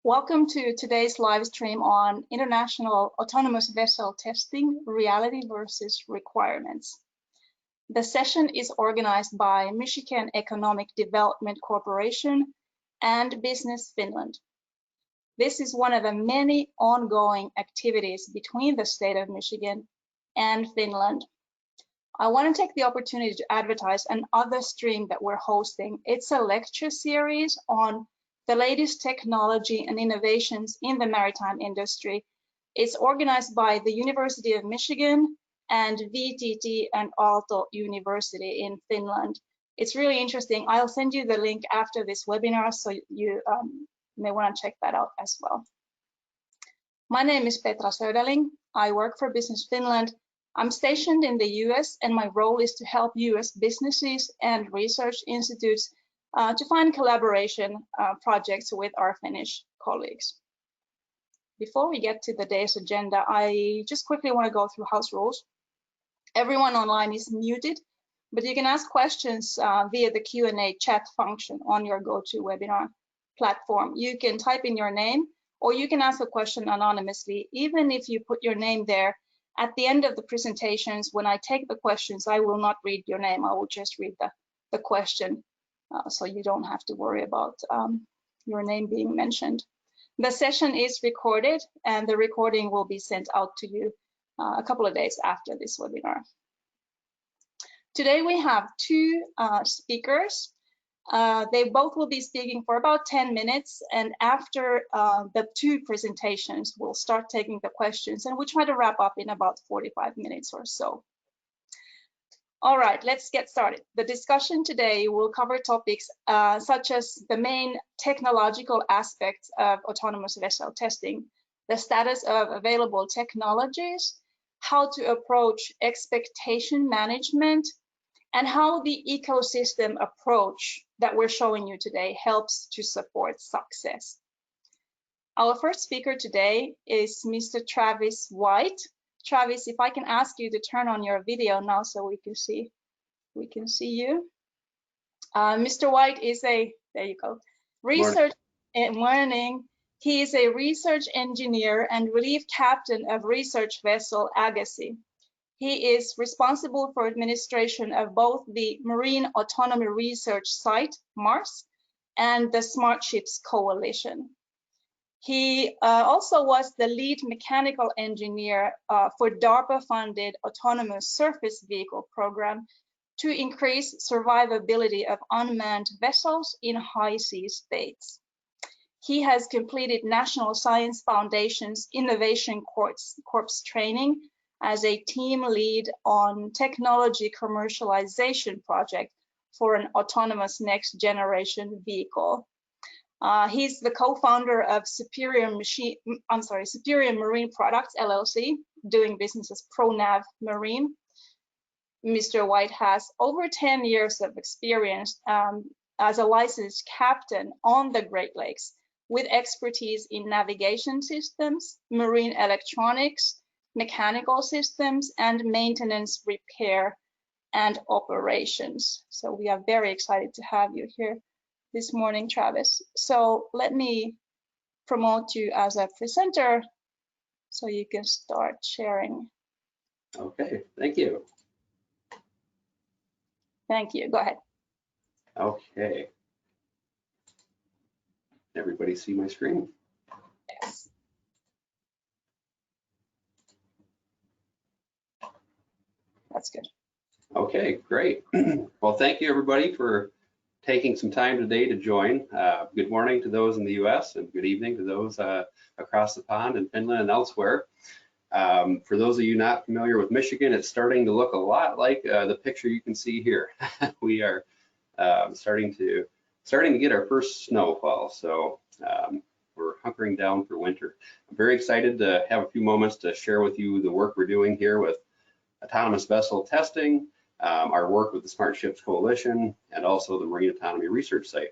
Welcome to today's live stream on International Autonomous Vessel Testing, Reality versus Requirements. The session is organized by Michigan Economic Development Corporation and Business Finland. This is one of the many ongoing activities between the state of Michigan and Finland. I want to take the opportunity to advertise another stream that we're hosting. It's a lecture series on the latest technology and innovations in the maritime industry. It's organized by the University of Michigan and VTT and Aalto University in Finland. It's really interesting. I'll send you the link after this webinar, so you may want to check that out as well. My name is Petra Söderling. I work for Business Finland. I'm stationed in the US, and my role is to help US businesses and research institutes to find collaboration projects with our Finnish colleagues. Before we get to the day's agenda, I just quickly want to go through house rules. Everyone online is muted, but you can ask questions via the Q&A chat function on your GoToWebinar platform. You can type in your name, or you can ask a question anonymously. Even if you put your name there, at the end of the presentations, when I take the questions, I will not read your name. I will just read the question. So you don't have to worry about your name being mentioned. The session is recorded, and the recording will be sent out to you a couple of days after this webinar. Today we have two speakers. They both will be speaking for about 10 minutes, and after the two presentations, we'll start taking the questions, and we'll try to wrap up in about 45 minutes or so. All right, let's get started. The discussion today will cover topics such as the main technological aspects of autonomous vessel testing, the status of available technologies, how to approach expectation management, and how the ecosystem approach that we're showing you today helps to support success. Our first speaker today is Mr. Travis White. Travis, if I can ask you to turn on your video now so we can see you. Mr. White is there you go, research and learning. He is a research engineer and relief captain of research vessel Agassi. He is responsible for administration of both the Marine Autonomy Research Site, MARS, and the Smart Ships Coalition. He also was the lead mechanical engineer for DARPA-funded autonomous surface vehicle program to increase survivability of unmanned vessels in high sea states. He has completed National Science Foundation's Innovation Corps training as a team lead on technology commercialization project for an autonomous next generation vehicle. He's the co-founder of Superior Marine Products LLC, doing business as ProNav Marine. Mr. White has over 10 years of experience as a licensed captain on the Great Lakes, with expertise in navigation systems, marine electronics, mechanical systems, and maintenance, repair, and operations. So we are very excited to have you here this morning, Travis. So let me promote you as a presenter so you can start sharing. Okay, thank you. Thank you, go ahead. Okay. Everybody see my screen? Yes. That's good. Okay, great. Well, thank you everybody for taking some time today to join. Good morning to those in the US and good evening to those across the pond in Finland and elsewhere. For those of you not familiar with Michigan, it's starting to look a lot like the picture you can see here. We are starting to get our first snowfall, so we're hunkering down for winter. I'm very excited to have a few moments to share with you the work we're doing here with autonomous vessel testing, our work with the Smart Ships Coalition, and also the Marine Autonomy Research Site.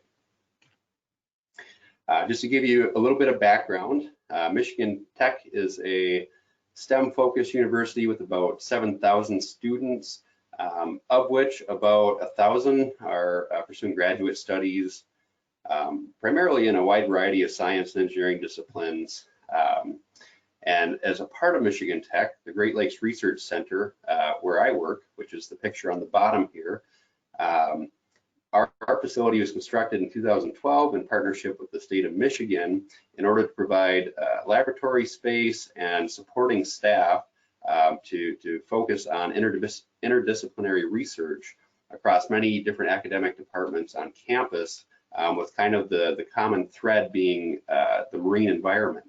Just to give you a little bit of background, Michigan Tech is a STEM-focused university with about 7,000 students, of which about 1,000 are pursuing graduate studies primarily in a wide variety of science and engineering disciplines. And as a part of Michigan Tech, the Great Lakes Research Center, where I work, which is the picture on the bottom here, our facility was constructed in 2012 in partnership with the state of Michigan in order to provide laboratory space and supporting staff to focus on interdisciplinary research across many different academic departments on campus, with kind of the common thread being the marine environment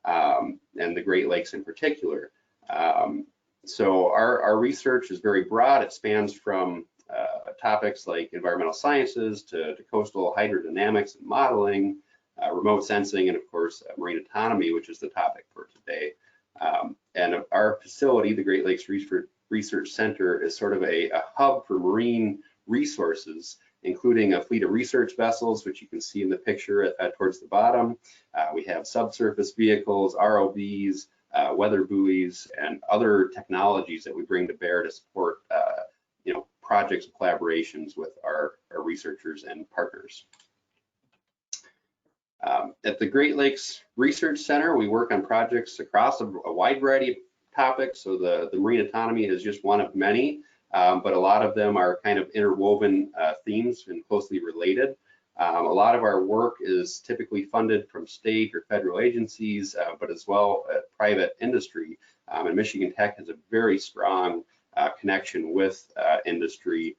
and the Great Lakes in particular. So our research is very broad. It spans from topics like environmental sciences to coastal hydrodynamics and modeling, remote sensing, and of course, marine autonomy, which is the topic for today. And our facility, the Great Lakes Research Center, is sort of a hub for marine resources, including a fleet of research vessels, which you can see in the picture towards the bottom. We have subsurface vehicles, ROVs, weather buoys, and other technologies that we bring to bear to support projects and collaborations with our researchers and partners. At the Great Lakes Research Center, we work on projects across a wide variety of topics. So the marine autonomy is just one of many, but a lot of them are kind of interwoven themes and closely related. A lot of our work is typically funded from state or federal agencies, but as well private industry. And Michigan Tech has a very strong connection with industry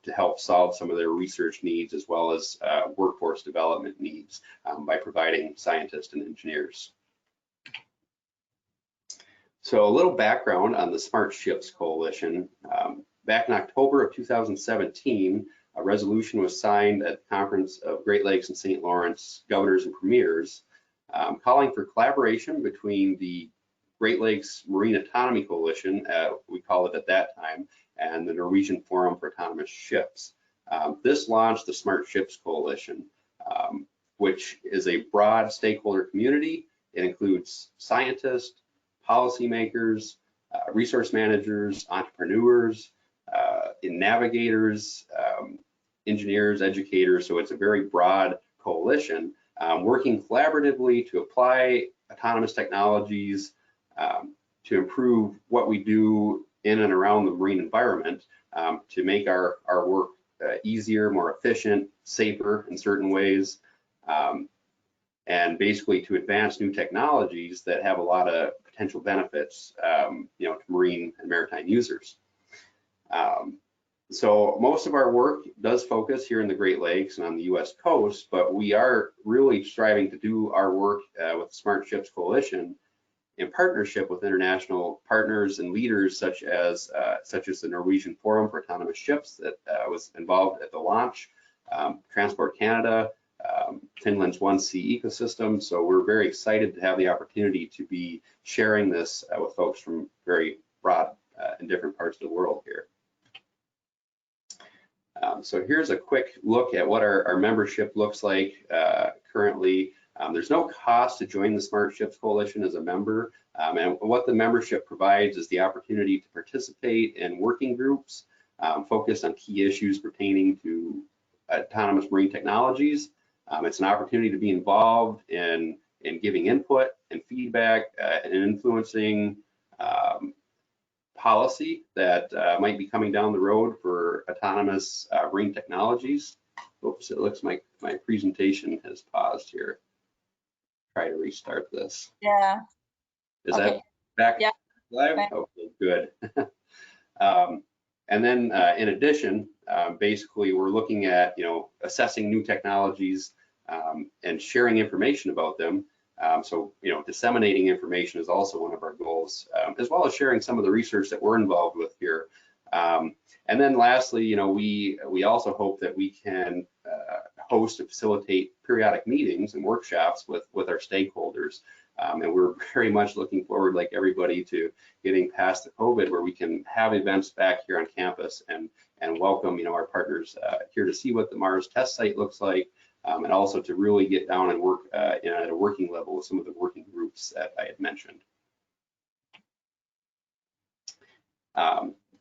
to help solve some of their research needs, as well as workforce development needs by providing scientists and engineers. So a little background on the Smart Ships Coalition. Back in October of 2017, a resolution was signed at the Conference of Great Lakes and St. Lawrence Governors and Premiers, calling for collaboration between the Great Lakes Marine Autonomy Coalition, we called it at that time, and the Norwegian Forum for Autonomous Ships. This launched the Smart Ships Coalition, which is a broad stakeholder community. It includes scientists, policymakers, resource managers, entrepreneurs, navigators, engineers, educators. So it's a very broad coalition working collaboratively to apply autonomous technologies to improve what we do in and around the marine environment, to make our work easier, more efficient, safer in certain ways, and basically to advance new technologies that have a lot of potential benefits, to marine and maritime users. So most of our work does focus here in the Great Lakes and on the U.S. coast, but we are really striving to do our work with the Smart Ships Coalition in partnership with international partners and leaders such as the Norwegian Forum for Autonomous Ships that was involved at the launch, Transport Canada, Finland's OneSea ecosystem. So we're very excited to have the opportunity to be sharing this with folks from very broad and different parts of the world here. So here's a quick look at what our membership looks like currently. There's no cost to join the Smart Ships Coalition as a member, and what the membership provides is the opportunity to participate in working groups focused on key issues pertaining to autonomous marine technologies. It's an opportunity to be involved in giving input and feedback and influencing policy that might be coming down the road for autonomous marine technologies. Oops, it looks like my presentation has paused here. Try to restart this. Yeah. Is that back live? Back. Okay, good. And then in addition, basically we're looking at, assessing new technologies and sharing information about them. So, disseminating information is also one of our goals, as well as sharing some of the research that we're involved with here. And then lastly, we also hope that we can host and facilitate periodic meetings and workshops with our stakeholders. And we're very much looking forward, like everybody, to getting past the COVID, where we can have events back here on campus and welcome, our partners here to see what the Mars test site looks like, and also to really get down and work at a working level with some of the working groups that I had mentioned.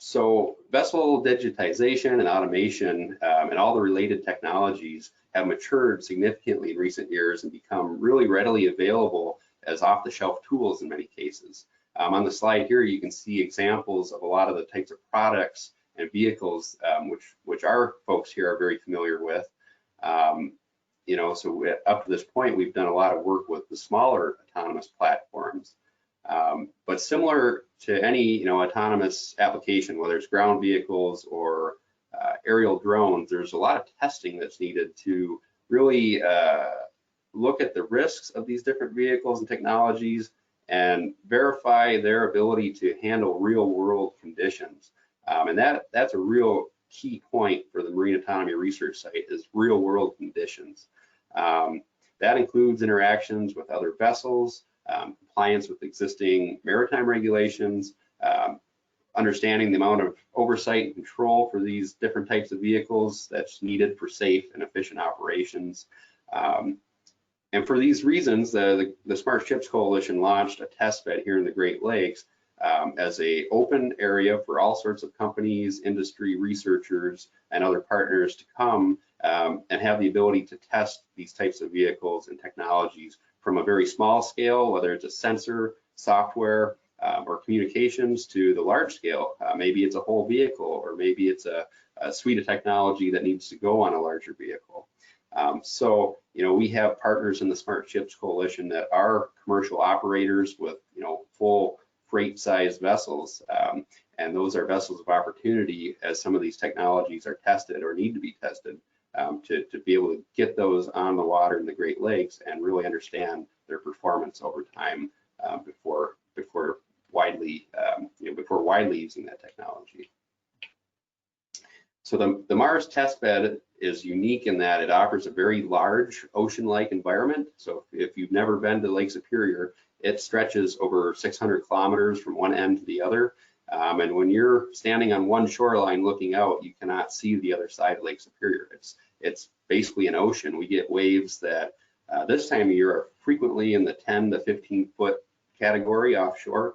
So vessel digitization and automation and all the related technologies have matured significantly in recent years and become really readily available as off-the-shelf tools in many cases. On the slide here, you can see examples of a lot of the types of products and vehicles which our folks here are very familiar with. You know, so up to this point, we've done a lot of work with the smaller autonomous platforms. But similar to any, you know, autonomous application, whether it's ground vehicles or aerial drones, there's a lot of testing that's needed to really look at the risks of these different vehicles and technologies and verify their ability to handle real world conditions. And that's a real key point for the Marine Autonomy Research Site is real world conditions. That includes interactions with other vessels, compliance with existing maritime regulations, understanding the amount of oversight and control for these different types of vehicles that's needed for safe and efficient operations. And for these reasons, the Smart Ships Coalition launched a test bed here in the Great Lakes as an open area for all sorts of companies, industry, researchers, and other partners to come and have the ability to test these types of vehicles and technologies from a very small scale, whether it's a sensor, software, or communications, to the large scale. Maybe it's a whole vehicle, or maybe it's a suite of technology that needs to go on a larger vehicle. So, you know, we have partners in the Smart Ships Coalition that are commercial operators with, you know, full freight-sized vessels, and those are vessels of opportunity as some of these technologies are tested or need to be tested to be able to get those on the water in the Great Lakes and really understand their performance over time before widely using that technology. So the Mars test bed is unique in that it offers a very large ocean-like environment. So if you've never been to Lake Superior, it stretches over 600 kilometers from one end to the other. And when you're standing on one shoreline looking out, you cannot see the other side of Lake Superior. It's basically an ocean. We get waves that this time of year are frequently in the 10 to 15 foot category offshore.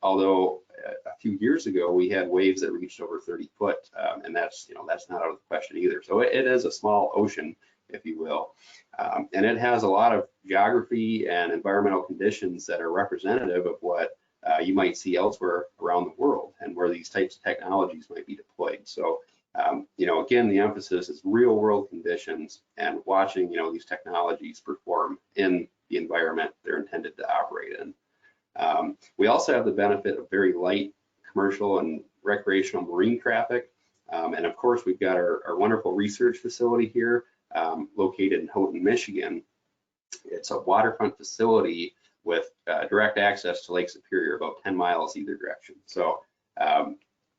Although a few years ago we had waves that reached over 30 foot, and that's not out of the question either. So it is a small ocean, if you will, and it has a lot of geography and environmental conditions that are representative of what you might see elsewhere around the world and where these types of technologies might be deployed. So you know, again, the emphasis is real world conditions and watching, you know, these technologies perform in the environment they're intended to operate in. We also have the benefit of very light commercial and recreational marine traffic. And of course, we've got our wonderful research facility here located in Houghton, Michigan. It's a waterfront facility with direct access to Lake Superior, about 10 miles either direction. So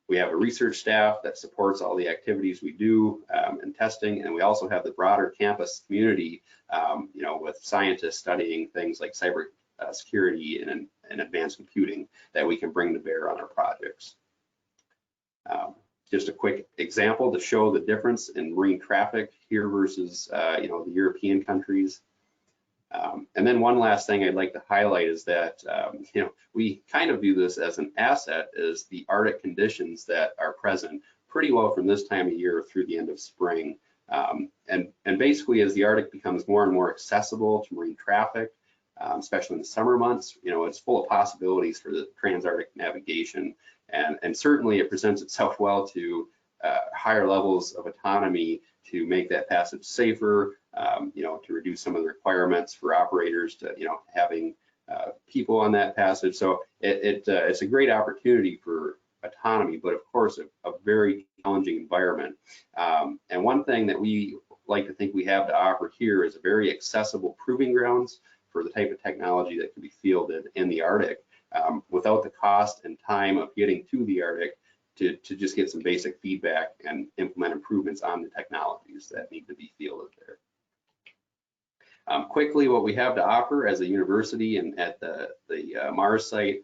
we have a research staff that supports all the activities we do in testing, and we also have the broader campus community, you know, with scientists studying things like cyber security and advanced computing that we can bring to bear on our projects. Just a quick example to show the difference in marine traffic here versus you know, the European countries. And then one last thing I'd like to highlight is that you know, we kind of view this as an asset, is the Arctic conditions that are present pretty well from this time of year through the end of spring. And basically, as the Arctic becomes more and more accessible to marine traffic, especially in the summer months, you know, it's full of possibilities for the trans-Arctic navigation, and certainly it presents itself well to higher levels of autonomy to make that passage safer, you know, to reduce some of the requirements for operators to, you know, having people on that passage. So it's a great opportunity for autonomy, but of course a very challenging environment. And one thing that we like to think we have to offer here is a very accessible proving grounds for the type of technology that can be fielded in the Arctic without the cost and time of getting to the Arctic to just get some basic feedback and implement improvements on the technologies that need to be fielded there. Quickly, what we have to offer as a university and at the Mars site,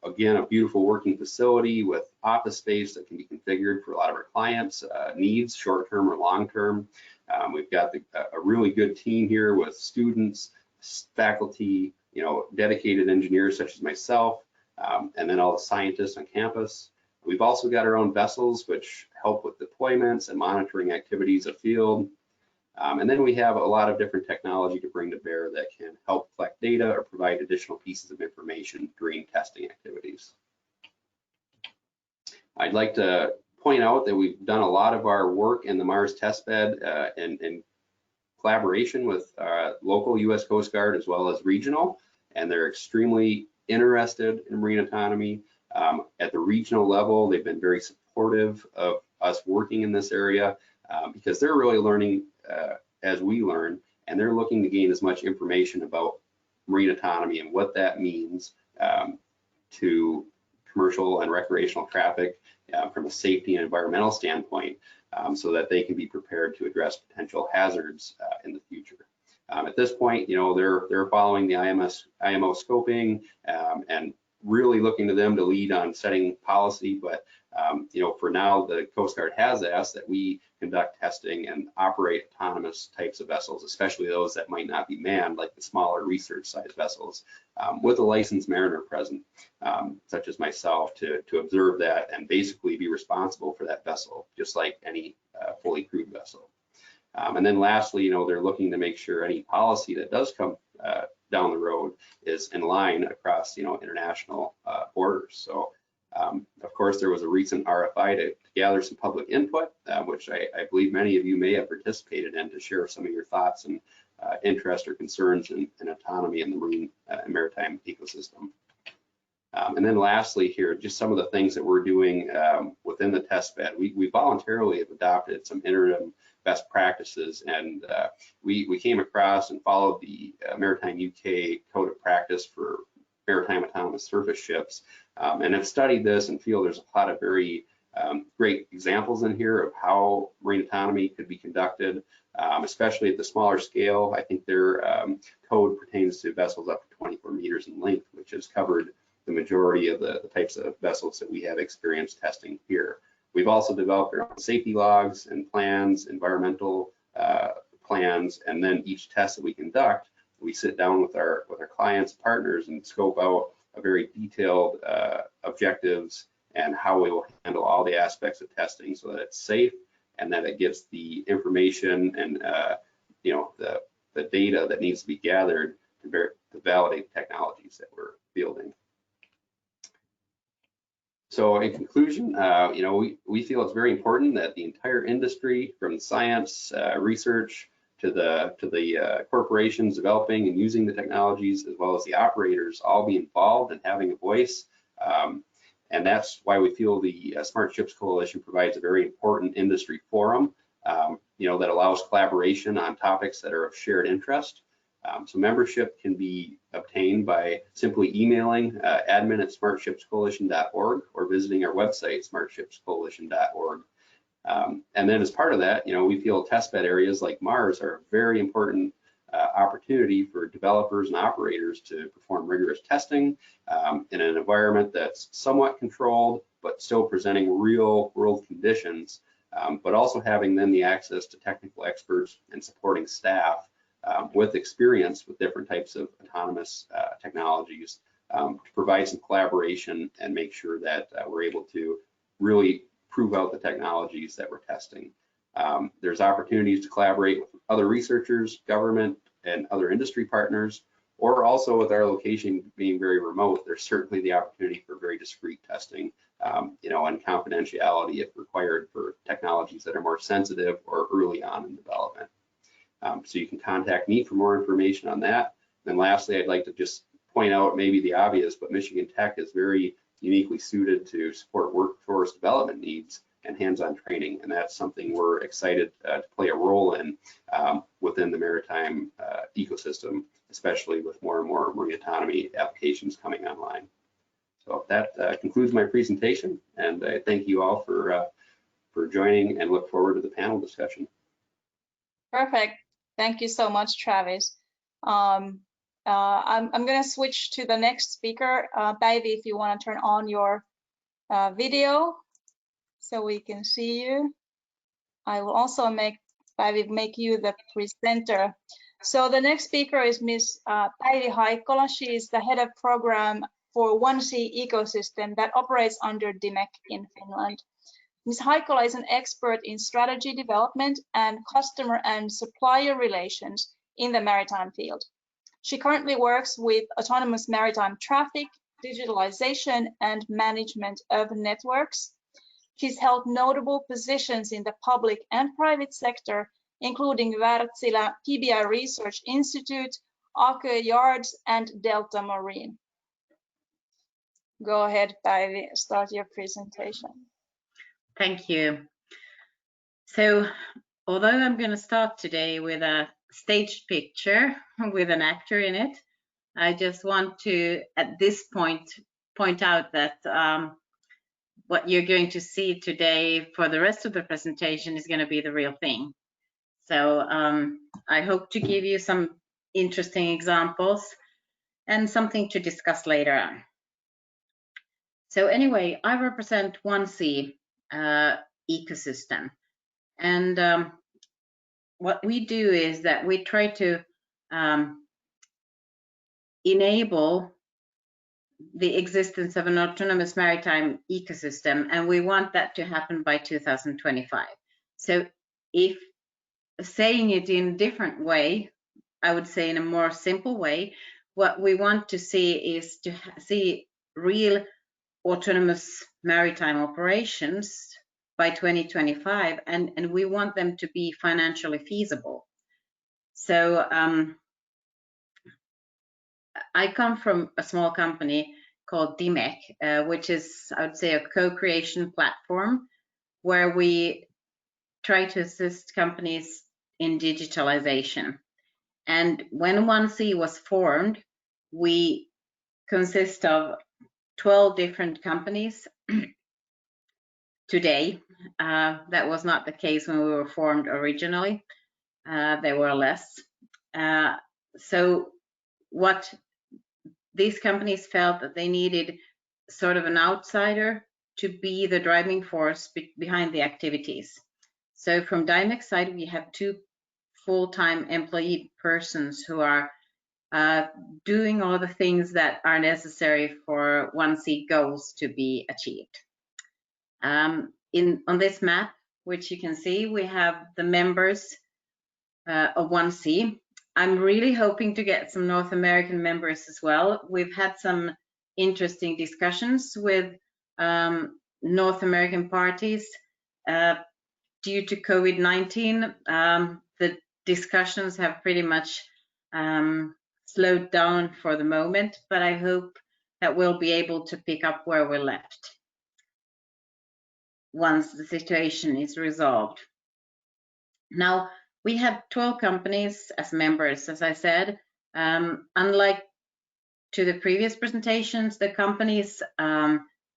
again, a beautiful working facility with office space that can be configured for a lot of our clients' needs, short-term or long-term. We've got a really good team here with students, faculty, you know, dedicated engineers such as myself, and then all the scientists on campus. We've also got our own vessels, which help with deployments and monitoring activities afield. And then we have a lot of different technology to bring to bear that can help collect data or provide additional pieces of information during testing activities. I'd like to point out that we've done a lot of our work in the Mars testbed in collaboration with local U.S. Coast Guard as well as regional, and they're extremely interested in marine autonomy. At the regional level, they've been very supportive of us working in this area because they're really learning as we learn, and they're looking to gain as much information about marine autonomy and what that means to commercial and recreational traffic from a safety and environmental standpoint, so that they can be prepared to address potential hazards in the future. At this point, you know, they're following the IMO scoping and really looking to them to lead on setting policy, but you know, for now, the Coast Guard has asked that we conduct testing and operate autonomous types of vessels, especially those that might not be manned, like the smaller research-sized vessels, with a licensed mariner present, such as myself, to observe that and basically be responsible for that vessel, just like any fully crewed vessel. And then lastly, you know, they're looking to make sure any policy that does come down the road is in line across, you know, international borders. So, of course, there was a recent RFI to gather some public input, which I believe many of you may have participated in, to share some of your thoughts and interest or concerns in autonomy in the marine and maritime ecosystem. And then lastly here, just some of the things that we're doing within the test bed. We voluntarily have adopted some interim best practices, and we came across and followed the Maritime UK Code of Practice for maritime autonomous surface ships, and have studied this and feel there's a lot of very great examples in here of how marine autonomy could be conducted, especially at the smaller scale. I think their code pertains to vessels up to 24 meters in length, which has covered the majority of the types of vessels that we have experience testing here. We've also developed our own safety logs and plans, environmental plans, and then each test that we conduct, we sit down with our clients, partners, and scope out a very detailed objectives and how we will handle all the aspects of testing so that it's safe and that it gives the information and you know, the data that needs to be gathered to validate the technologies that we're fielding. So in conclusion, you know, we feel it's very important that the entire industry, from science, research, to the corporations developing and using the technologies, as well as the operators, all be involved and having a voice. And that's why we feel the Smart Ships Coalition provides a very important industry forum, you know, that allows collaboration on topics that are of shared interest. So membership can be obtained by simply emailing admin@smartshipscoalition.org or visiting our website, smartshipscoalition.org. And then as part of that, you know, we feel testbed areas like Mars are a very important opportunity for developers and operators to perform rigorous testing in an environment that's somewhat controlled, but still presenting real world conditions, but also having then the access to technical experts and supporting staff with experience with different types of autonomous technologies to provide some collaboration and make sure that we're able to really prove out the technologies that we're testing. There's opportunities to collaborate with other researchers, government, and other industry partners, or also with our location being very remote, there's certainly the opportunity for very discrete testing, you know, and confidentiality if required for technologies that are more sensitive or early on in development. So you can contact me for more information on that. And lastly, I'd like to just point out maybe the obvious, but Michigan Tech is very uniquely suited to support workforce development needs and hands-on training, and that's something we're excited to play a role in within the maritime ecosystem, especially with more and more marine autonomy applications coming online. So that concludes my presentation, and I thank you all for joining and look forward to the panel discussion. Perfect. Thank you so much, Travis. I'm going to switch to the next speaker. Päivi, if you want to turn on your video so we can see you. I will also make you the presenter. So the next speaker is Ms. Päivi Haikkola. She is the head of program for OneSea ecosystem that operates under DIMECC in Finland. Ms. Haikola is an expert in strategy development and customer and supplier relations in the maritime field. She currently works with autonomous maritime traffic, digitalization, and management of networks. She's held notable positions in the public and private sector, including Wärtsilä PBI Research Institute, Aker Yards, and Delta Marine. Go ahead, Päivi, start your presentation. Thank you. So, although I'm going to start today with a staged picture with an actor in it, I just want to, at this point out that what you're going to see today for the rest of the presentation is going to be the real thing. So I hope to give you some interesting examples and something to discuss later on. So anyway, I represent OneSea ecosystem. And what we do is that we try to enable the existence of an autonomous maritime ecosystem, and we want that to happen by 2025. So if saying it in a different way, I would say in a more simple way, what we want to see is to see real autonomous maritime operations by 2025, and we want them to be financially feasible. So I come from a small company called DIMECC, which is, I would say, a co-creation platform where we try to assist companies in digitalization. And when OneSea was formed, we consist of 12 different companies today. That was not the case when we were formed originally. There were less. So what these companies felt that they needed sort of an outsider to be the driving force behind the activities. So from DIMECC side, we have 2 full-time employee persons who are doing all the things that are necessary for OneSea goals to be achieved. On this map, which you can see, we have the members of OneSea. I'm really hoping to get some North American members as well. We've had some interesting discussions with North American parties. Due to COVID-19, the discussions have pretty much slowed down for the moment, but I hope that we'll be able to pick up where we're left once the situation is resolved. Now, we have 12 companies as members, as I said. Unlike to the previous presentations, the companies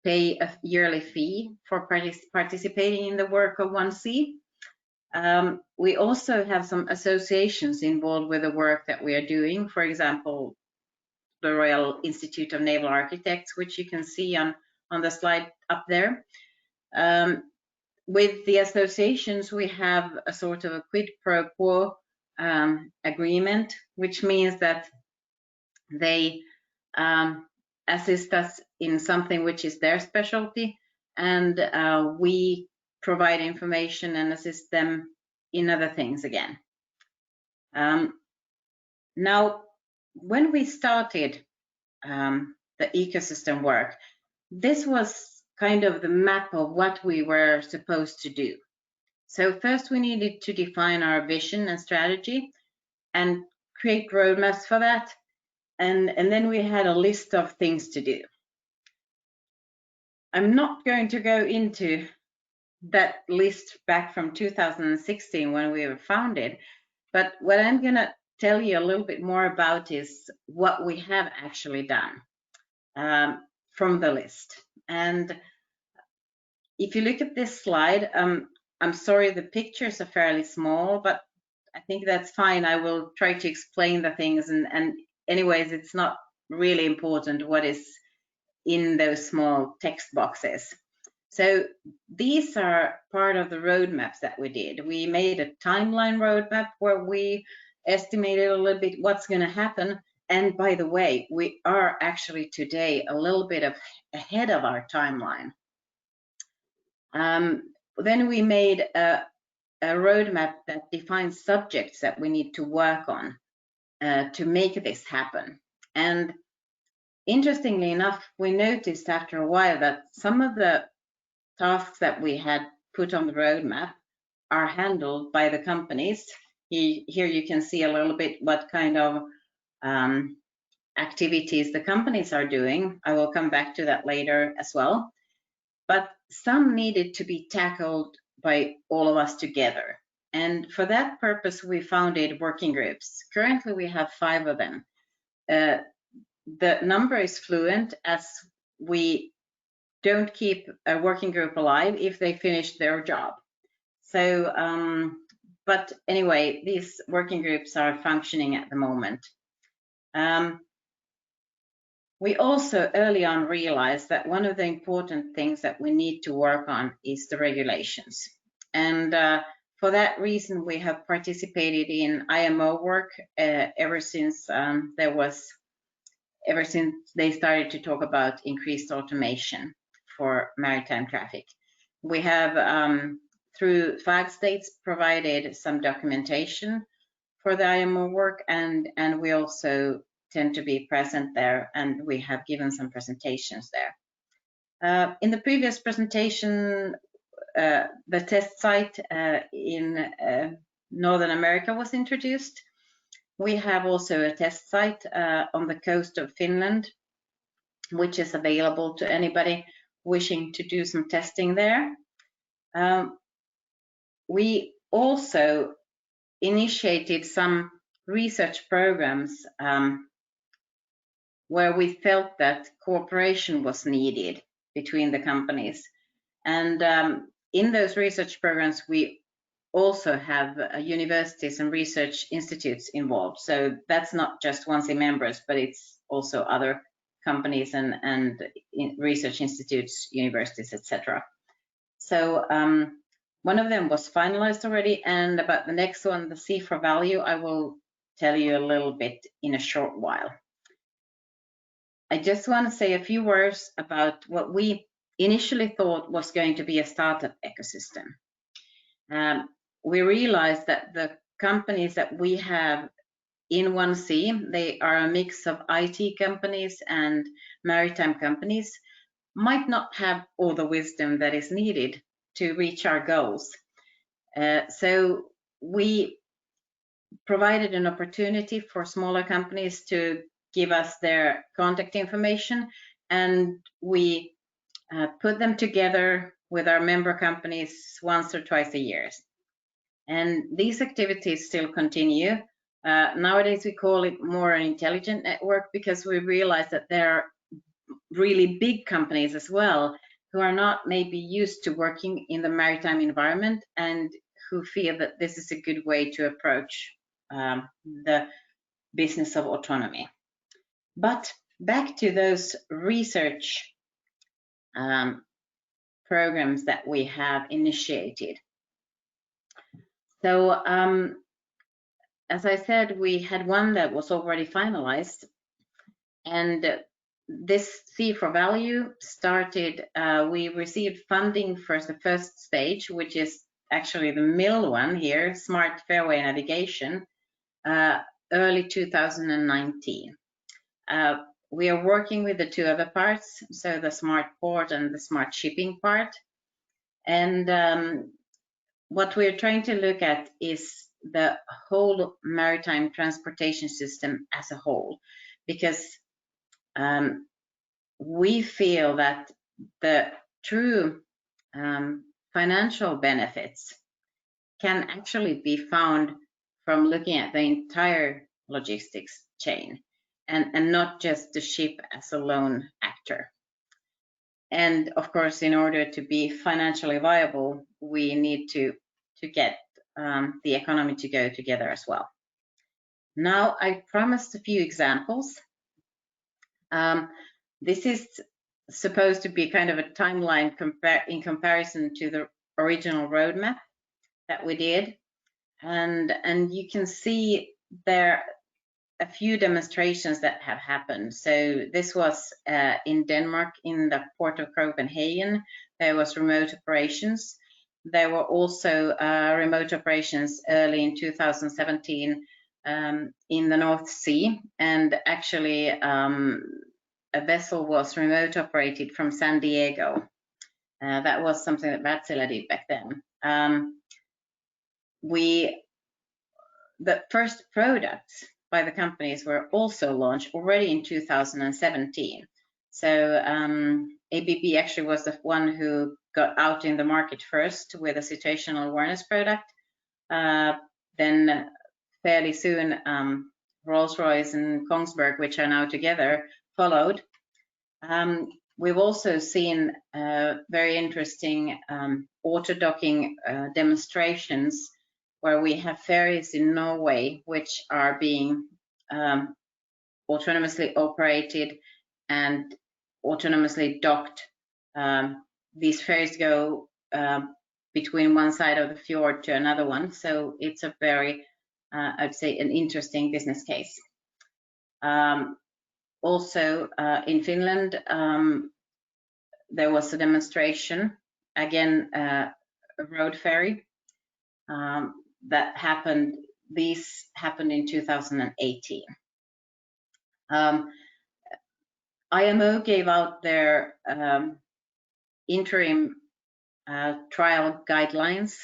pay a yearly fee for participating in the work of OneSea. We also have some associations involved with the work that we are doing. For example, the Royal Institute of Naval Architects, which you can see on the slide up there. With the associations, we have a sort of a quid pro quo agreement, which means that they assist us in something which is their specialty, and we provide information and assist them in other things again. Now, when we started the ecosystem work, this was kind of the map of what we were supposed to do. So first we needed to define our vision and strategy and create roadmaps for that. And then we had a list of things to do. I'm not going to go into that list back from 2016 when we were founded, but what I'm going to tell you a little bit more about is what we have actually done from the list. And if you look at this slide, I'm sorry the pictures are fairly small, but I think that's fine. I will try to explain the things, and anyways, it's not really important what is in those small text boxes. So these are part of the roadmaps that we did. We made a timeline roadmap where we estimated a little bit what's going to happen, And by the way, we are actually today a little bit ahead of our timeline. Then we made a roadmap that defines subjects that we need to work on to make this happen. And interestingly enough, we noticed after a while that some of the tasks that we had put on the roadmap are handled by the companies. Here you can see a little bit what kind of activities the companies are doing. I will come back to that later as well. But some needed to be tackled by all of us together. And for that purpose, we founded working groups. Currently, we have 5 of them. The number is fluent, as we don't keep a working group alive if they finish their job. So, but anyway, these working groups are functioning at the moment. We also early on realized that one of the important things that we need to work on is the regulations. And for that reason, we have participated in IMO work ever since they started to talk about increased automation for maritime traffic. We have, through flag states, provided some documentation for the IMO work, and we also tend to be present there, and we have given some presentations there. In the previous presentation, the test site in Northern America was introduced. We have also a test site on the coast of Finland, which is available to anybody wishing to do some testing there. We also initiated some research programs where we felt that cooperation was needed between the companies. And in those research programs, we also have universities and research institutes involved. So that's not just OneSea members, but it's also other companies and research institutes, universities, etc. So one of them was finalized already, and about the next one, the C for value, I will tell you a little bit in a short while. I just want to say a few words about what we initially thought was going to be a startup ecosystem. We realized that the companies that we have in OneSea, they are a mix of IT companies and maritime companies, might not have all the wisdom that is needed to reach our goals. So we provided an opportunity for smaller companies to give us their contact information, and we put them together with our member companies once or twice a year. And these activities still continue. Nowadays, we call it more an intelligent network, because we realize that there are really big companies as well who are not maybe used to working in the maritime environment and who feel that this is a good way to approach the business of autonomy. But back to those research programs that we have initiated. So as I said, we had one that was already finalized, and this C for value started, we received funding for the first stage, which is actually the middle one here, Smart Fairway Navigation, early 2019. We are working with the 2 other parts, so the Smart Port and the Smart Shipping part. And what we're trying to look at is the whole maritime transportation system as a whole, because we feel that the true financial benefits can actually be found from looking at the entire logistics chain and not just the ship as a lone actor. And of course, in order to be financially viable, we need to get the economy to go together as well. Now, I promised a few examples. This is supposed to be kind of a timeline in comparison to the original roadmap that we did. And you can see there a few demonstrations that have happened. So this was in Denmark, in the port of Copenhagen. There was remote operations. There were also remote operations early in 2017 in the North Sea, and actually a vessel was remote operated from San Diego. That was something that Wärtsilä did back then. The first products by the companies were also launched already in 2017. So ABB actually was the one who got out in the market first with a situational awareness product. Then fairly soon, Rolls-Royce and Kongsberg, which are now together, followed. We've also seen very interesting auto-docking demonstrations where we have ferries in Norway which are being autonomously operated and autonomously docked. These ferries go between one side of the fjord to another one, so it's a very, I'd say, an interesting business case. Also in Finland, there was a demonstration, again, a road ferry that happened. These happened in 2018. IMO gave out their interim trial guidelines,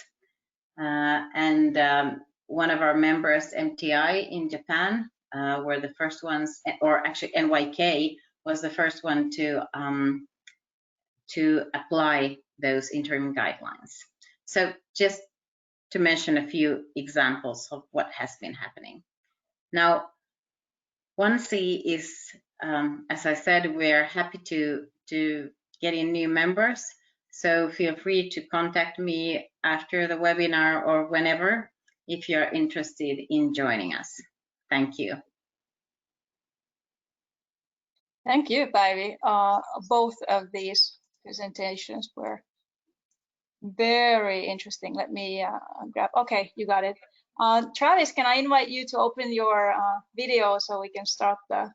and one of our members, MTI in Japan, were the first ones, or actually NYK was the first one to apply those interim guidelines. So just to mention a few examples of what has been happening. Now, OneSea is, as I said, we're happy to get in new members. So feel free to contact me after the webinar or whenever if you're interested in joining us. Thank you. Thank you, Päivi. Both of these presentations were very interesting. Let me grab, okay, you got it. Travis, can I invite you to open your video so we can start the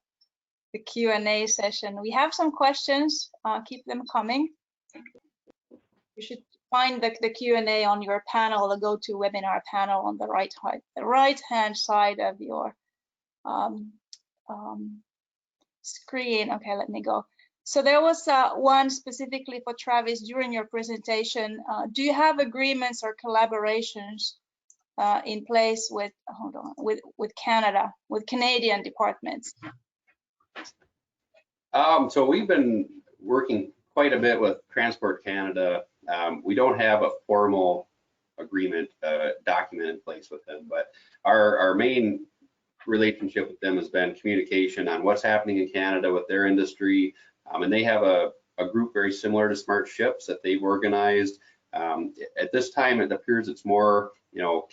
Q&A session? We have some questions, keep them coming. You should find the Q&A on your panel, the GoToWebinar panel on the right-hand side of your screen. Okay, let me go. So there was one specifically for Travis during your presentation. Do you have agreements or collaborations in place with, hold on, with Canada, with Canadian departments? So we've been working quite a bit with Transport Canada. We don't have a formal agreement document in place with them, but our main relationship with them has been communication on what's happening in Canada with their industry. And they have a group very similar to Smart Ships that they've organized. At this time, it appears it's more,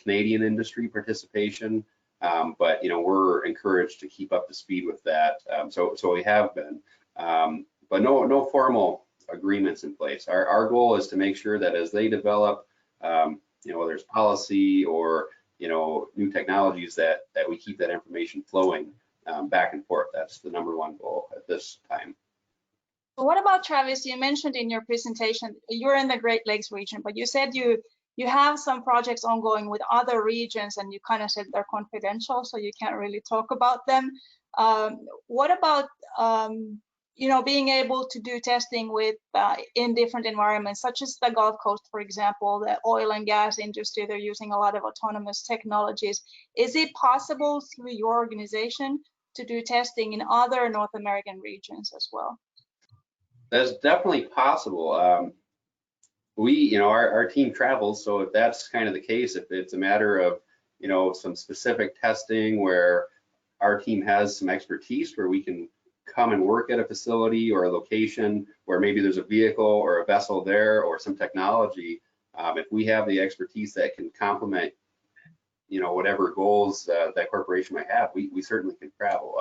Canadian industry participation, but we're encouraged to keep up to speed with that. So we have been, but no formal agreements in place. Our goal is to make sure that as they develop, whether it's policy or new technologies, that we keep that information flowing back and forth. That's the #1 goal at this time. What about, Travis, you mentioned in your presentation, you're in the Great Lakes region, but you said you have some projects ongoing with other regions, and you kind of said they're confidential, so you can't really talk about them. What about, being able to do testing with in different environments, such as the Gulf Coast, for example, the oil and gas industry, they're using a lot of autonomous technologies. Is it possible through your organization to do testing in other North American regions as well? That's definitely possible. Our team travels, so if that's kind of the case, if it's a matter of, some specific testing where our team has some expertise where we can come and work at a facility or a location where maybe there's a vehicle or a vessel there or some technology, if we have the expertise that can complement, whatever goals that corporation might have, we certainly can travel.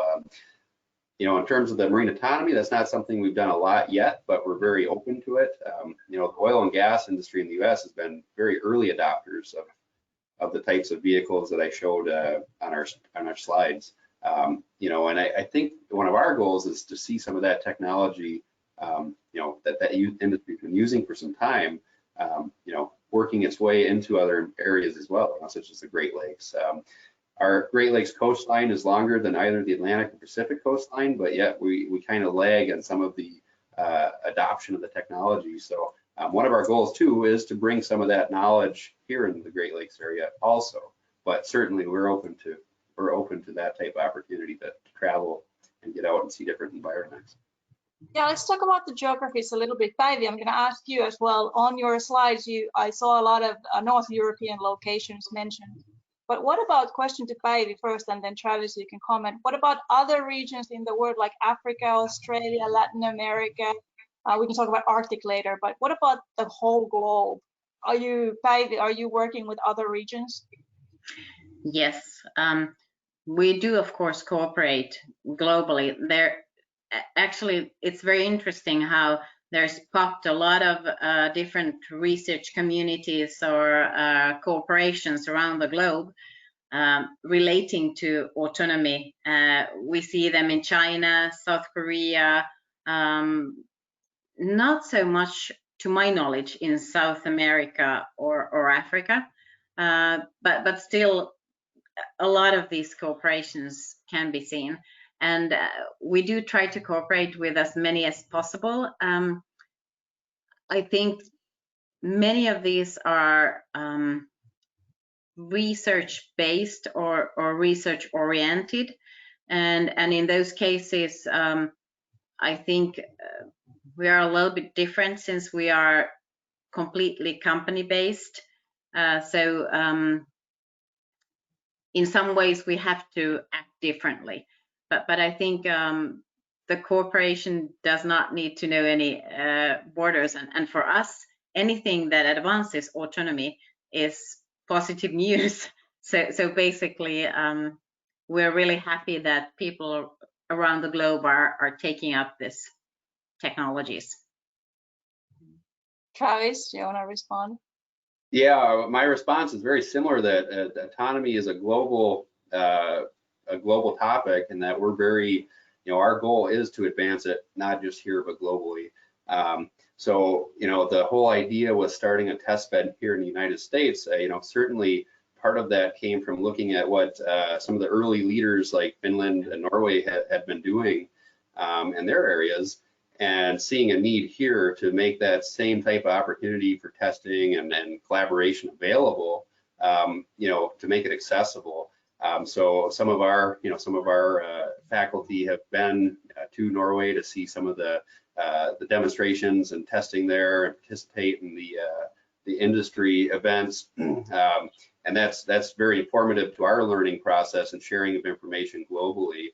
In terms of the marine autonomy, that's not something we've done a lot yet, but we're very open to it. The oil and gas industry in the U.S. has been very early adopters of the types of vehicles that I showed on our slides. You know, and I think one of our goals is to see some of that technology, you know, that industry's been using for some time, you know, working its way into other areas as well, such as the Great Lakes. Our Great Lakes coastline is longer than either the Atlantic or Pacific coastline, but yet we kind of lag on some of the adoption of the technology. So one of our goals too is to bring some of that knowledge here in the Great Lakes area also. But certainly we're open to that type of opportunity to travel and get out and see different environments. Yeah, let's talk about the geographies a little bit. Päivi, I'm going to ask you as well. On your slides, I saw a lot of North European locations mentioned. But what about, question to Päivi first, and then Travis, you can comment. What about other regions in the world like Africa, Australia, Latin America? We can talk about Arctic later, but what about the whole globe? Päivi, are you working with other regions? Yes, we do, of course, cooperate globally. Actually, it's very interesting how there's popped a lot of different research communities or cooperations around the globe relating to autonomy. We see them in China, South Korea, not so much, to my knowledge, in South America or Africa, but still a lot of these cooperations can be seen. And we do try to cooperate with as many as possible. I think many of these are research-based or research-oriented. And in those cases, I think we are a little bit different since we are completely company-based. So in some ways, we have to act differently. But I think the cooperation does not need to know any borders. And for us, anything that advances autonomy is positive news. So basically, we're really happy that people around the globe are taking up this technologies. Travis, do you want to respond? Yeah, my response is very similar, that autonomy is a global topic, and that we're very, you know, our goal is to advance it, not just here, but globally. So, you know, the whole idea was starting a test bed here in the United States. You know, certainly part of that came from looking at what some of the early leaders like Finland and Norway had been doing in their areas, and seeing a need here to make that same type of opportunity for testing and collaboration available, you know, to make it accessible. So some of our faculty have been to Norway to see some of the demonstrations and testing there, and participate in the industry events. And that's very informative to our learning process and sharing of information globally.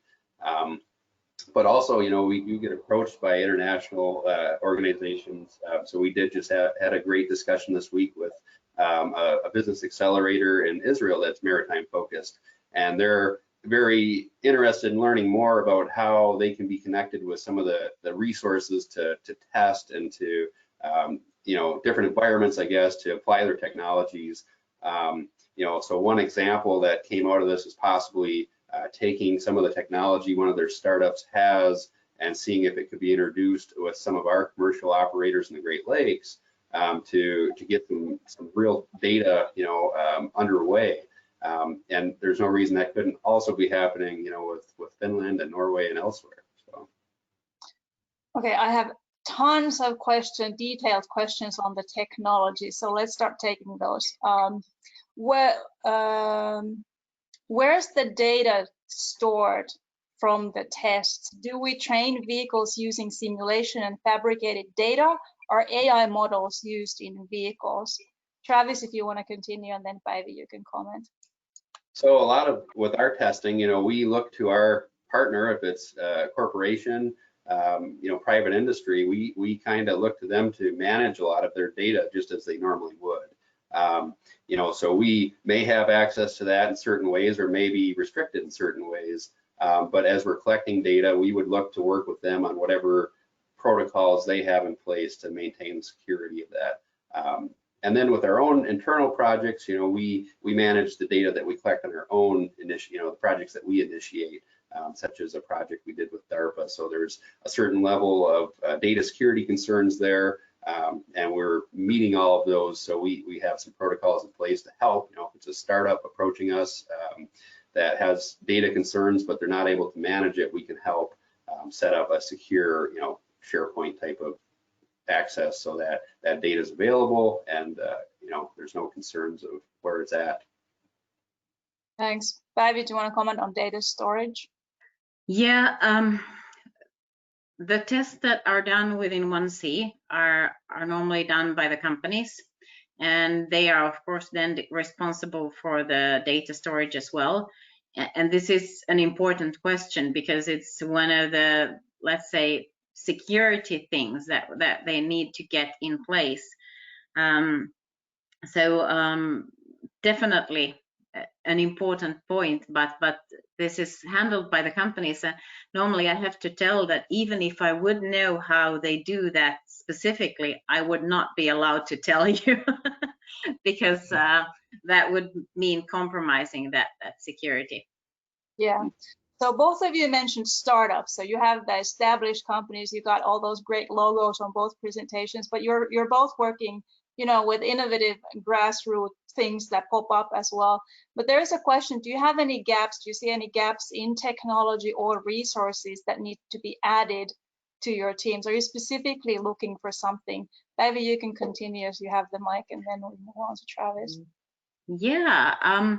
But also, you know, we do get approached by international organizations. So we did just had a great discussion this week with a business accelerator in Israel that's maritime focused, and they're very interested in learning more about how they can be connected with some of the resources to test and to you know, different environments, I guess, to apply their technologies. You know, so one example that came out of this is possibly taking some of the technology one of their startups has and seeing if it could be introduced with some of our commercial operators in the Great Lakes to get some real data, you know, underway. And there's no reason that couldn't also be happening, you know, with Finland and Norway and elsewhere. So. Okay, I have tons of detailed questions on the technology. So let's start taking those. Where's the data stored from the tests? Do we train vehicles using simulation and fabricated data? Are AI models used in vehicles? Travis, if you want to continue, and then Päivi, you can comment. So a lot of, with our testing, you know, we look to our partner, if it's a corporation, you know, private industry, we kind of look to them to manage a lot of their data just as they normally would. You know, so we may have access to that in certain ways, or maybe restricted in certain ways. But as we're collecting data, we would look to work with them on whatever protocols they have in place to maintain the security of that. And then with our own internal projects, you know, we manage the data that we collect on our own, you know, the projects that we initiate. such as a project we did with DARPA. So there's a certain level of data security concerns there, and we're meeting all of those. So we have some protocols in place to help. You know, if it's a startup approaching us that has data concerns, but they're not able to manage it, we can help set up a secure, you know, SharePoint type of access so that that data is available and you know, there's no concerns of where it's at. Thanks. Päivi, do you want to comment on data storage? Yeah, the tests that are done within OneSea are normally done by the companies, and they are of course then responsible for the data storage as well. And this is an important question because it's one of the, let's say, security things that they need to get in place. Definitely an important point, but this is handled by the companies. Normally I have to tell that even if I would know how they do that specifically, I would not be allowed to tell you because that would mean compromising that security. Yeah. So both of you mentioned startups. So you have the established companies, you got all those great logos on both presentations, but you're both working, you know, with innovative grassroots things that pop up as well. But there is a question, do you have any gaps? Do you see any gaps in technology or resources that need to be added to your teams? Are you specifically looking for something? Päivi, you can continue as you have the mic, and then we move on to Travis. Yeah,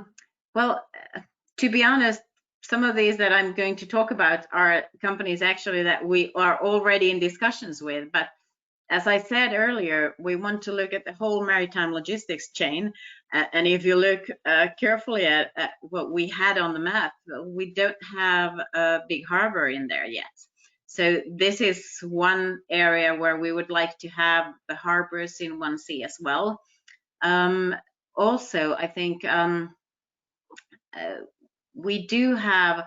well, to be honest, some of these that I'm going to talk about are companies actually that we are already in discussions with. But as I said earlier, we want to look at the whole maritime logistics chain. And if you look carefully at what we had on the map, we don't have a big harbor in there yet. So this is one area where we would like to have the harbors in OneSea as well. Also, I think we do have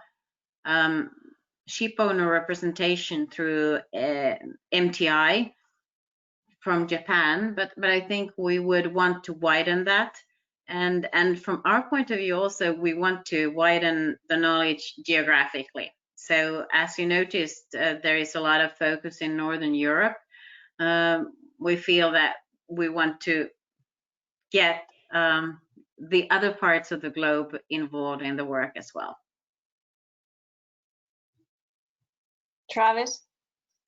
ship owner representation through MTI from Japan, but I think we would want to widen that. And from our point of view also, we want to widen the knowledge geographically. So as you noticed, there is a lot of focus in Northern Europe. We feel that we want to get the other parts of the globe involved in the work as well. Travis?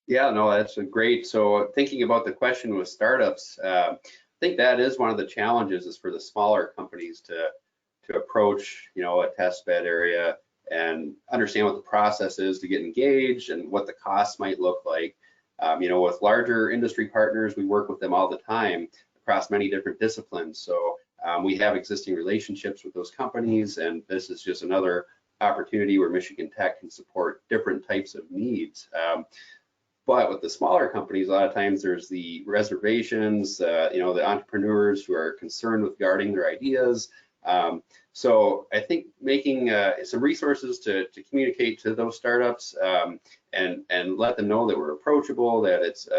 Yeah, no, that's a great. So thinking about the question with startups, I think that is one of the challenges is for the smaller companies to approach, you know, a test bed area and understand what the process is to get engaged and what the costs might look like. You know, with larger industry partners, we work with them all the time across many different disciplines. So we have existing relationships with those companies, and this is just another opportunity where Michigan Tech can support different types of needs. But with the smaller companies, a lot of times there's the reservations, you know, the entrepreneurs who are concerned with guarding their ideas. So I think making some resources to communicate to those startups and let them know that we're approachable, that it's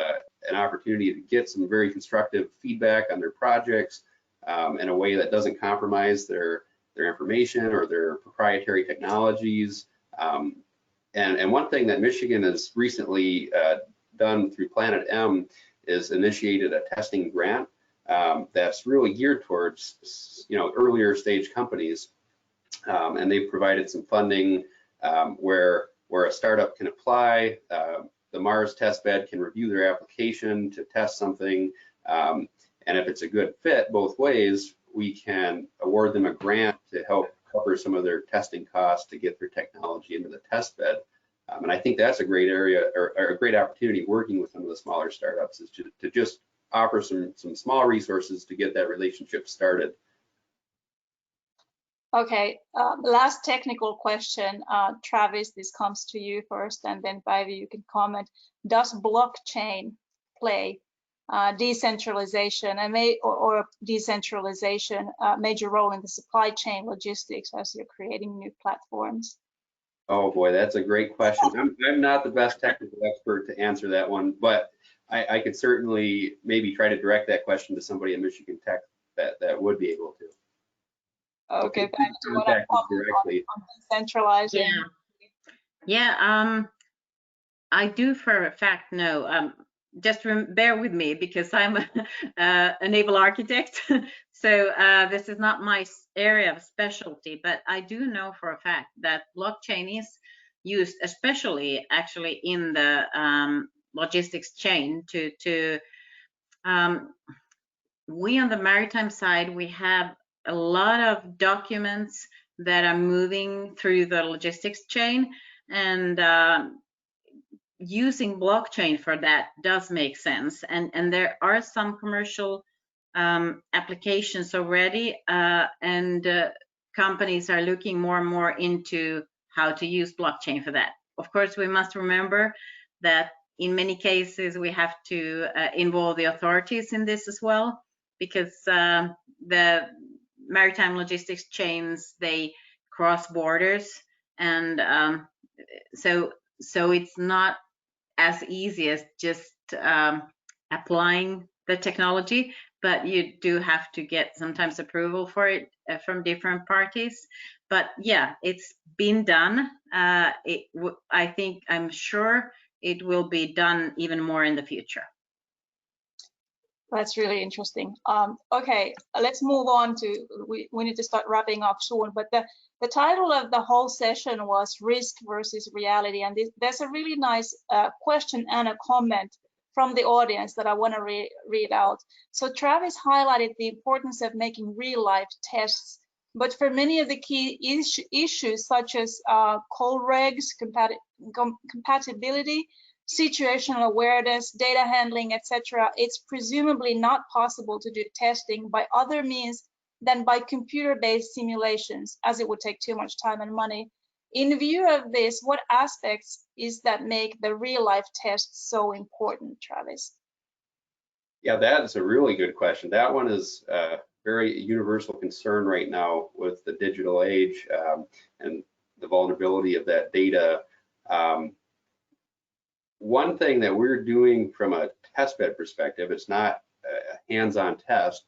an opportunity to get some very constructive feedback on their projects in a way that doesn't compromise their information or their proprietary technologies. And one thing that Michigan has recently done through Planet M is initiated a testing grant that's really geared towards, you know, earlier stage companies, and they've provided some funding where a startup can apply. The Mars test bed can review their application to test something, and if it's a good fit both ways, we can award them a grant to help cover some of their testing costs to get their technology into the test bed. And I think that's a great area or a great opportunity working with some of the smaller startups is to just offer some small resources to get that relationship started. Okay, last technical question. Travis, this comes to you first, and then Päivi, you can comment. Does blockchain play decentralization or decentralization major role in the supply chain logistics as you're creating new platforms? Oh boy, that's a great question. I'm not the best technical expert to answer that one, but I could certainly maybe try to direct that question to somebody at Michigan Tech that would be able to. Okay, back to what I'm talking directly. on decentralizing. Yeah. Yeah, I do for a fact know. Just bear with me because I'm a naval architect. So this is not my area of specialty, but I do know for a fact that blockchain is used, especially actually in the logistics chain we on the maritime side, we have a lot of documents that are moving through the logistics chain, and using blockchain for that does make sense. And there are some commercial applications already, and companies are looking more and more into how to use blockchain for that. Of course, we must remember that in many cases we have to involve the authorities in this as well, because the maritime logistics chains, they cross borders, and so it's not as easy as just applying the technology, but you do have to get sometimes approval for it from different parties. But yeah, it's been done. I'm sure it will be done even more in the future. That's really interesting. Okay, let's move on to, we need to start wrapping up soon, but the title of the whole session was Risk versus Reality. And there's a really nice question and a comment from the audience that I want to read out. So Travis highlighted the importance of making real life tests, but for many of the key issues such as call regs, compatibility, situational awareness, data handling, etc., it's presumably not possible to do testing by other means than by computer-based simulations, as it would take too much time and money. In view of this, what aspects is that make the real-life tests so important, Travis? Yeah, that is a really good question. That one is a very universal concern right now with the digital age and the vulnerability of that data. One thing that we're doing from a testbed perspective, it's not a hands-on test,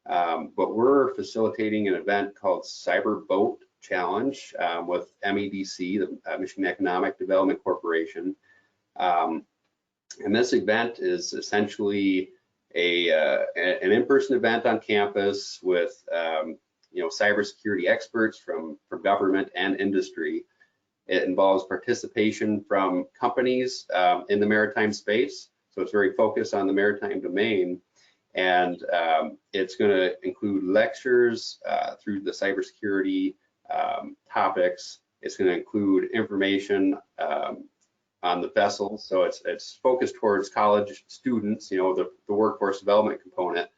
but we're facilitating an event called Cyber Boat Challenge with MEDC, the Michigan Economic Development Corporation. And this event is essentially an in-person event on campus with cybersecurity experts from government and industry. It involves participation from companies in the maritime space, so it's very focused on the maritime domain, and it's going to include lectures through the cybersecurity topics. It's going to include information on the vessels, so it's focused towards college students, the workforce development component,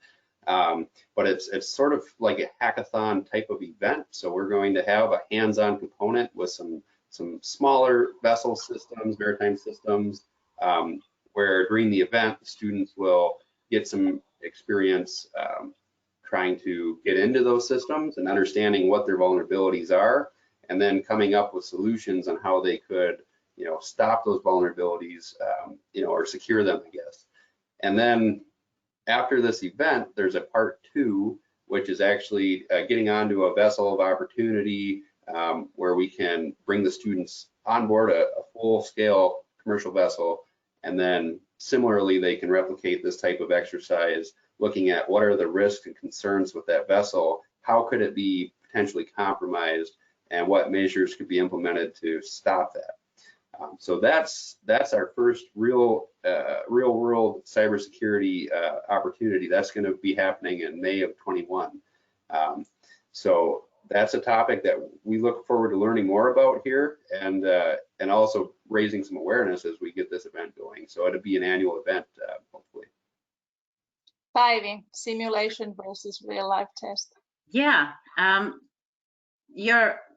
but it's sort of like a hackathon type of event. So we're going to have a hands-on component with some smaller vessel systems, maritime systems, where during the event, the students will get some experience trying to get into those systems and understanding what their vulnerabilities are, and then coming up with solutions on how they could, stop those vulnerabilities, or secure them, I guess. And then after this event, there's a part 2, which is actually getting onto a vessel of opportunity, where we can bring the students on board a full-scale commercial vessel, and then similarly they can replicate this type of exercise, looking at what are the risks and concerns with that vessel, how could it be potentially compromised, and what measures could be implemented to stop that. So that's our first real world cybersecurity opportunity. That's going to be happening in May of 21. So that's a topic that we look forward to learning more about here, and also raising some awareness as we get this event going. So it'll be an annual event, hopefully. Päivi, simulation versus real life test. Yeah,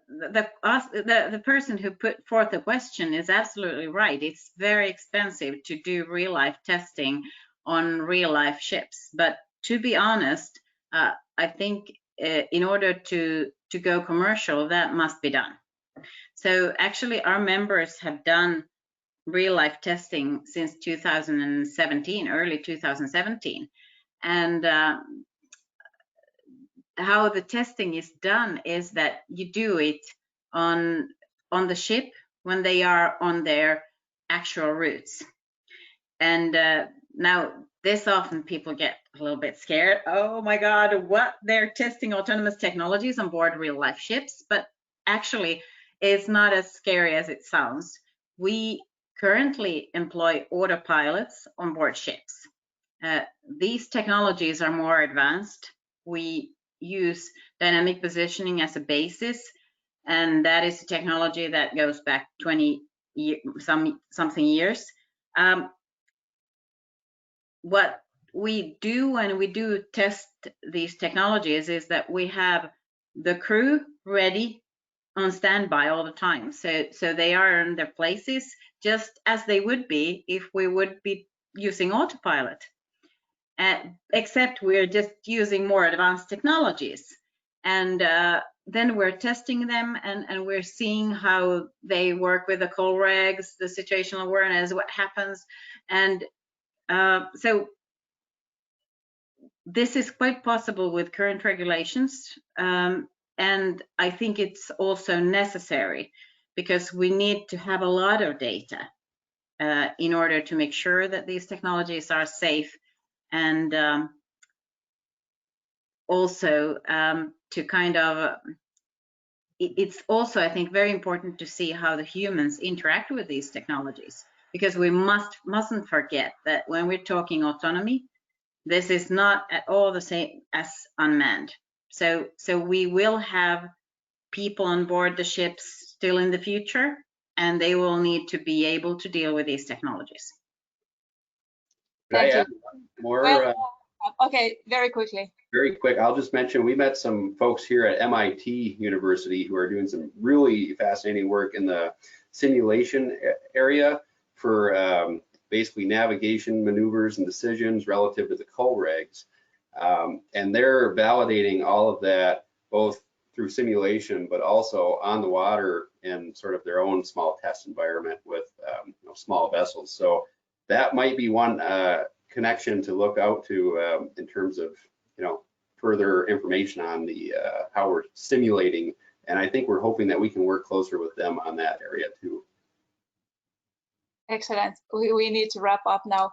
the person who put forth the question is absolutely right. It's very expensive to do real life testing on real life ships. But to be honest, I think in order to go commercial, that must be done. So actually our members have done real life testing since 2017, early 2017. And how the testing is done is that you do it on the ship when they are on their actual routes. And now this often people get a little bit scared. Oh my God, what? They're testing autonomous technologies on board real life ships, but actually it's not as scary as it sounds. We currently employ autopilots on board ships. These technologies are more advanced. We use dynamic positioning as a basis, and that is a technology that goes back 20 something years. What we do when we do test these technologies is that we have the crew ready on standby all the time. So they are in their places just as they would be if we would be using autopilot. Except we're just using more advanced technologies. And then we're testing them and we're seeing how they work with the call regs, the situational awareness, what happens. And so this is quite possible with current regulations. And I think it's also necessary because we need to have a lot of data in order to make sure that these technologies are safe, and also to kind of, it's also, I think, very important to see how the humans interact with these technologies, because we mustn't forget that when we're talking autonomy, this is not at all the same as unmanned. So we will have people on board the ships still in the future, and they will need to be able to deal with these technologies. Thank you. More, well, okay, very quickly. Very quick, I'll just mention we met some folks here at MIT University who are doing some really fascinating work in the simulation area for basically navigation maneuvers and decisions relative to the call regs. And they're validating all of that both through simulation, but also on the water in sort of their own small test environment with small vessels. So that might be one connection to look out to in terms of further information on the how we're simulating. And I think we're hoping that we can work closer with them on that area too. Excellent. We need to wrap up now.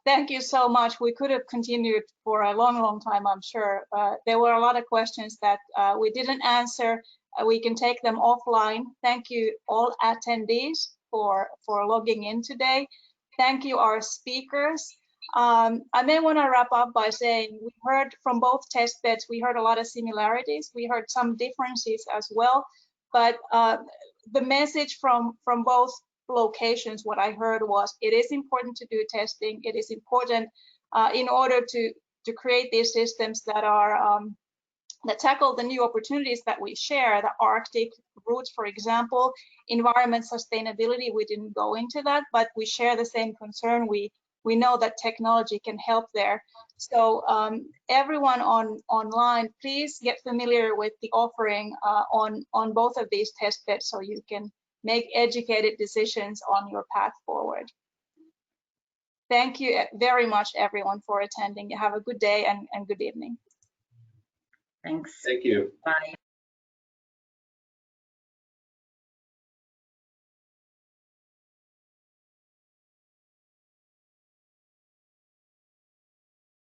Thank you so much. We could have continued for a long time, I'm sure. There were a lot of questions that we didn't answer. We can take them offline. Thank you all attendees for logging in today. Thank you our speakers. I may want to wrap up by saying we heard from both test beds, we heard a lot of similarities. We heard some differences as well, but the message from both locations, what I heard was it is important to do testing. It is important in order to create these systems that are that tackle the new opportunities that we share, the Arctic routes, for example, environment sustainability. We didn't go into that, but we share the same concern. We know that technology can help there. So everyone online, please get familiar with the offering on both of these test beds so you can make educated decisions on your path forward. Thank you very much, everyone, for attending. Have a good day and good evening. Thanks. Thank you. Bye.